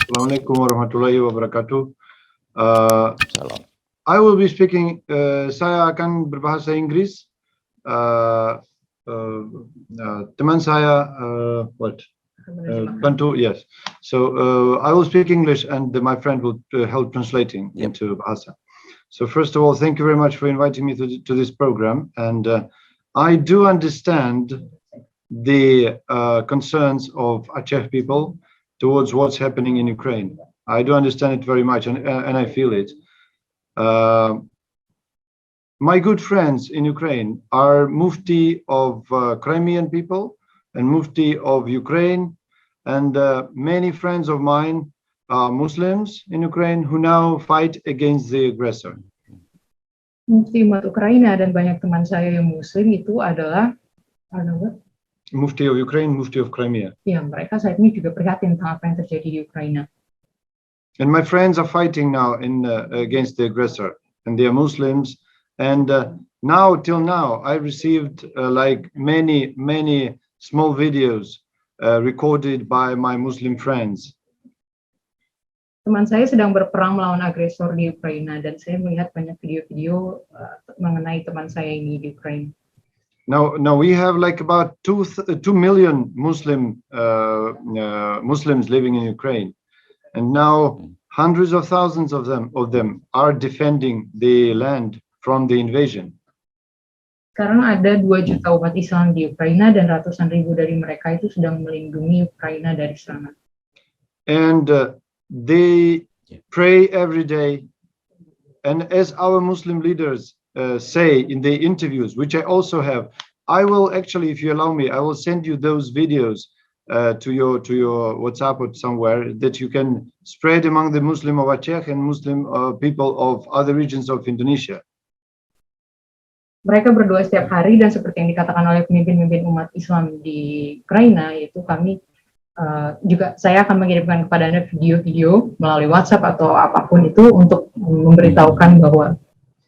Assalamualaikum warahmatullahi wabarakatuh. Salam. I will be speaking. Saya akan berbahasa Inggris. Teman saya, bantu. Yes. So I will speak English, and my friend will help translating into bahasa. So first of all, thank you very much for inviting me to this program, and I do understand the concerns of Aceh people towards what's happening in Ukraine. I do understand it very much, and I feel it. My good friends in Ukraine are Mufti of Crimean people and Mufti of Ukraine, and many friends of mine are Muslims in Ukraine who now fight against the aggressor. Mufti umat Ukraina dan banyak teman saya yang Muslim itu adalah Mufti of Ukraine, Mufti of Crimea. Ya, mereka saat ini juga prihatin tentang apa yang terjadi di Ukraina. And my friends are fighting now against the aggressor, and they are Muslims. And now, till now, I received like many small videos recorded by my Muslim friends. Teman saya sedang berperang melawan agresor di Ukraina, dan saya melihat banyak video-video mengenai teman saya ini di Ukraina. Now we have like about 2 million Muslims living in Ukraine, and now hundreds of thousands of them are defending the land from the invasion. Sekarang ada 2 juta umat Islam di Ukraina, dan ratusan ribu dari mereka itu sedang melindungi Ukraina dari serangan. And they pray every day, and as our Muslim leaders say in the interviews, which I also have, I will actually, if you allow me, I will send you those videos to your WhatsApp or somewhere that you can spread among the Muslim of Aceh and Muslim people of other regions of Indonesia. Mereka berdoa setiap hari, dan seperti yang dikatakan oleh pemimpin-pemimpin umat Islam di Ukraina, yaitu kami juga, saya akan mengirimkan kepada Anda video-video melalui WhatsApp atau apapun itu untuk memberitahukan bahwa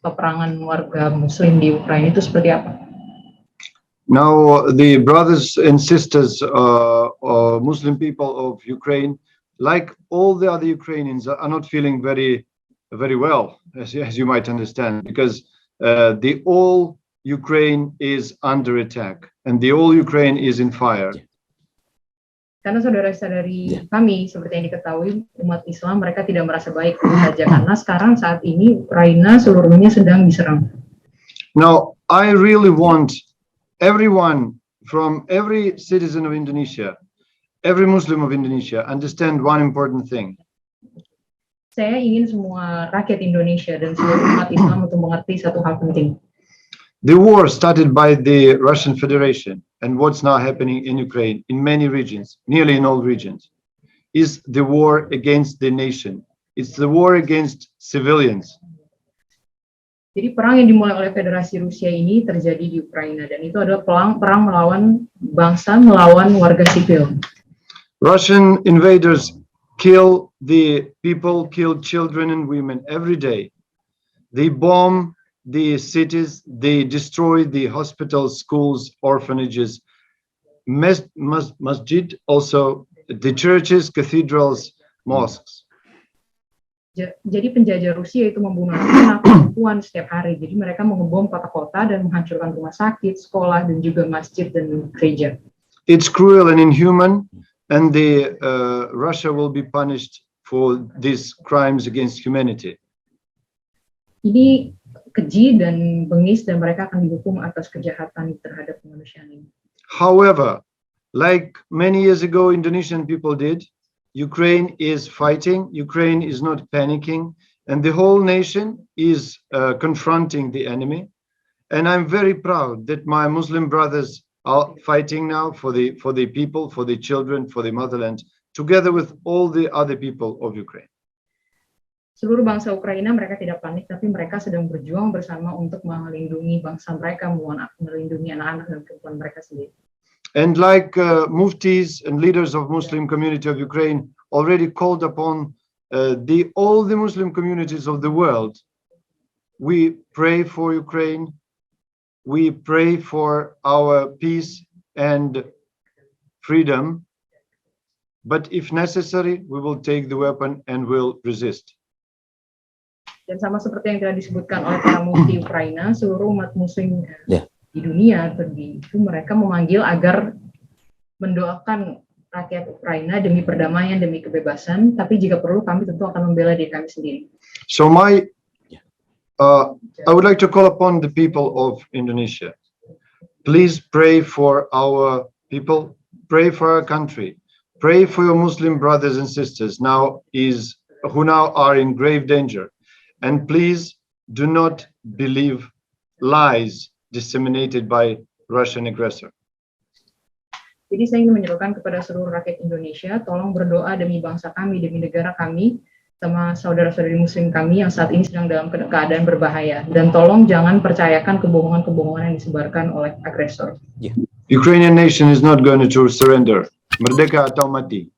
peperangan warga Muslim di Ukraina itu seperti apa. Now, the brothers and sisters, Muslim people of Ukraine, like all the other Ukrainians, are not feeling very well, as you might understand, because the all Ukraine is under attack, and the all Ukraine is in fire. Karena saudara-saudari kami, seperti yang diketahui, umat Islam mereka tidak merasa baik saja, karena sekarang saat ini Ukraina seluruhnya sedang diserang. Now, I really want everyone, from every citizen of Indonesia, every Muslim of Indonesia, understand one important thing. Saya ingin semua rakyat Indonesia dan seluruh umat Islam untuk mengerti satu hal penting. The war started by the Russian Federation, and what's now happening in Ukraine, in many regions, nearly in all regions, is the war against the nation. It's the war against civilians. Jadi perang yang dimulai oleh Federasi Rusia ini terjadi di Ukraina, dan itu adalah perang melawan bangsa, melawan warga sipil. Russian invaders kill the people, kill children and women every day. They bomb the cities, they destroy the hospitals, schools, orphanages, masjid, also the churches, cathedrals, mosques. Jadi penjajah Rusia itu membunuh anak perempuan setiap hari. Jadi mereka mengebom kota-kota dan menghancurkan rumah sakit, sekolah, dan juga masjid dan gereja. It's cruel and inhuman, and the Russia will be punished for these crimes against humanity. Ini keji dan bengis, dan mereka akan dihukum atas kejahatan terhadap kemanusiaan ini. However, like many years ago Indonesian people did, Ukraine is fighting, Ukraine is not panicking, and the whole nation is confronting the enemy. And I'm very proud that my Muslim brothers are fighting now for the people, for the children, for the motherland, together with all the other people of Ukraine. Seluruh bangsa Ukraina mereka tidak panik, tapi mereka sedang berjuang bersama untuk melindungi bangsa mereka, melindungi anak-anak dan perempuan mereka sendiri. And like muftis and leaders of Muslim community of Ukraine already called upon all the Muslim communities of the world, we pray for Ukraine, we pray for our peace and freedom, but if necessary, we will take the weapon and will resist. Dan sama seperti yang telah disebutkan oleh para mufti Ukraina, seluruh umat muslim Ya. di dunia itu mereka memanggil agar mendoakan rakyat Ukraina demi perdamaian, demi kebebasan, tapi jika perlu kami tentu akan membela diri kami sendiri. So I would like to call upon the people of Indonesia. Please pray for our people, pray for our country, pray for your Muslim brothers and sisters who now are in grave danger. And please do not believe lies disseminated by Russian aggressor. Jadi saya ingin menyerukan kepada seluruh rakyat Indonesia, tolong berdoa demi bangsa kami, demi negara kami, sama saudara-saudari muslim kami yang saat ini sedang dalam keadaan berbahaya. Dan tolong jangan percayakan kebohongan-kebohongan yang disebarkan oleh agresor. Ukrainian nation is not going to surrender. Merdeka atau mati.